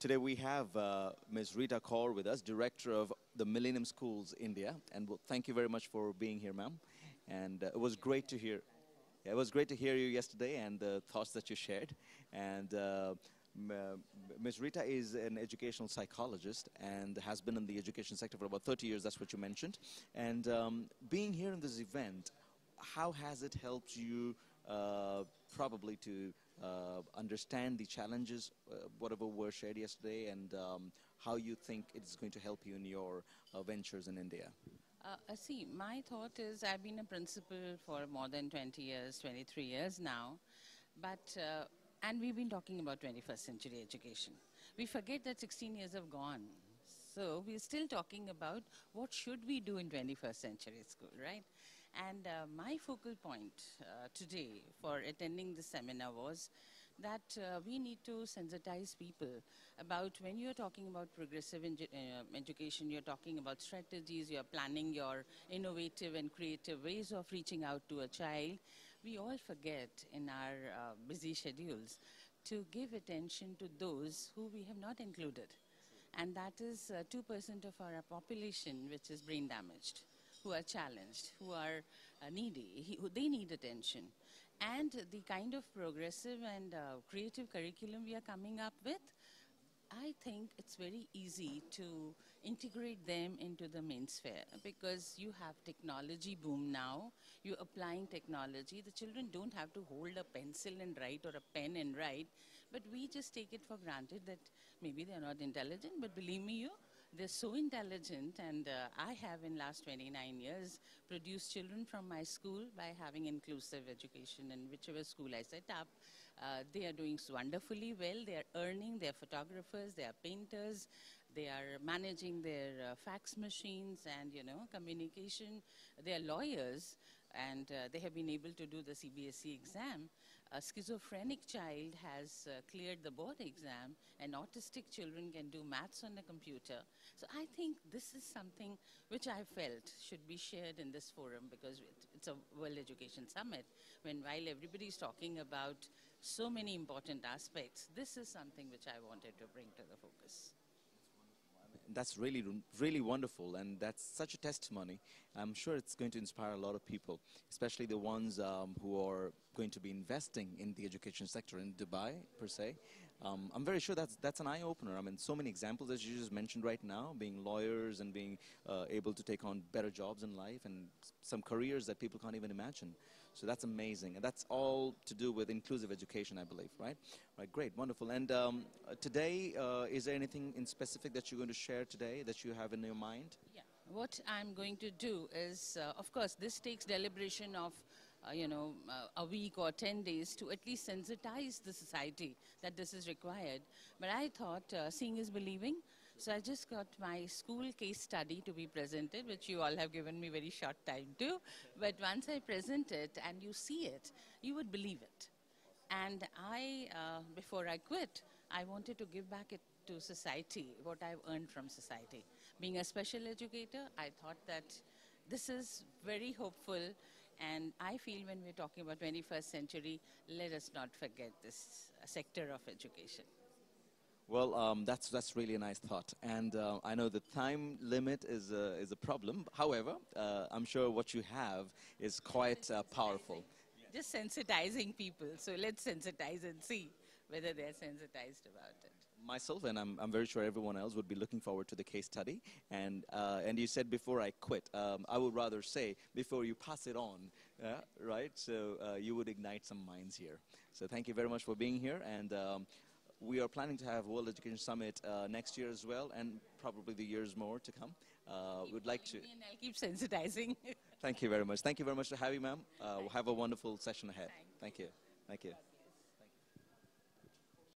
Today we have Ms. Rita Kaul with us, Director of the Millennium Schools India. And thank you very much for being here, ma'am. And it was great to hear. Yeah, it was great to hear you yesterday and the thoughts that you shared. And Ms. Rita is an educational psychologist and has been in the education sector for about 30 years. That's what you mentioned. And being here in this event, how has it helped you probably to understand the challenges, whatever were shared yesterday, and how you think it's going to help you in your ventures in India? See, my thought is I've been a principal for more than 20 years, 23 years now, but and we've been talking about 21st century education. We forget that 16 years have gone. So we're still talking about what should we do in 21st century school, right? And my focal point today for attending this seminar was that we need to sensitize people about when you're talking about progressive education, you're talking about strategies, you're planning your innovative and creative ways of reaching out to a child. We all forget in our busy schedules to give attention to those who we have not included. And that is 2% of our population which is brain damaged, who are challenged, who are needy, they need attention. And the kind of progressive and creative curriculum we are coming up with, I think it's very easy to integrate them into the main sphere because you have technology boom now, you're applying technology. The children don't have to hold a pencil and write or a pen and write, but we just take it for granted that maybe they're not intelligent, but believe me, they're so intelligent, and I have in last 29 years produced children from my school by having inclusive education in whichever school I set up. They are doing wonderfully well. They are earning. They are photographers. They are painters. They are managing their fax machines and, communication. They are lawyers, and they have been able to do the CBSE exam. A schizophrenic child has cleared the board exam, and autistic children can do maths on a computer. So I think this is something which I felt should be shared in this forum because it's a World Education Summit. While everybody is talking about so many important aspects, this is something which I wanted to bring to the focus. That's really, really wonderful, and that's such a testimony. I'm sure it's going to inspire a lot of people, especially the ones who are going to be investing in the education sector in Dubai, per se. I'm very sure that's an eye-opener. I mean, so many examples, as you just mentioned right now, being lawyers and being able to take on better jobs in life and some careers that people can't even imagine. So that's amazing. And that's all to do with inclusive education, I believe, right? Right, great, wonderful. And today, is there anything in specific that you're going to share today that you have in your mind? Yeah. What I'm going to do is, of course, this takes deliberation of a week or 10 days to at least sensitize the society that this is required. But I thought seeing is believing. So I just got my school case study to be presented, which you all have given me very short time to. But once I present it and you see it, you would believe it. And before I quit, I wanted to give back it to society, what I've earned from society. Being a special educator, I thought that this is very hopeful. And I feel when we're talking about 21st century, let us not forget this sector of education. Well, that's really a nice thought, and I know the time limit is a problem. However, I'm sure what you have is quite powerful. Just sensitizing people. So let's sensitize and see whether they're sensitized about it. Myself, and I'm very sure everyone else would be looking forward to the case study. And you said before I quit, I would rather say before you pass it on, right? So you would ignite some minds here. So thank you very much for being here, and we are planning to have World Education Summit next year as well, and probably the years more to come. We'd like to. And I'll keep sensitizing. Thank you very much. Thank you very much for having me, ma'am. We'll have a wonderful session ahead. Thank you. Thank you.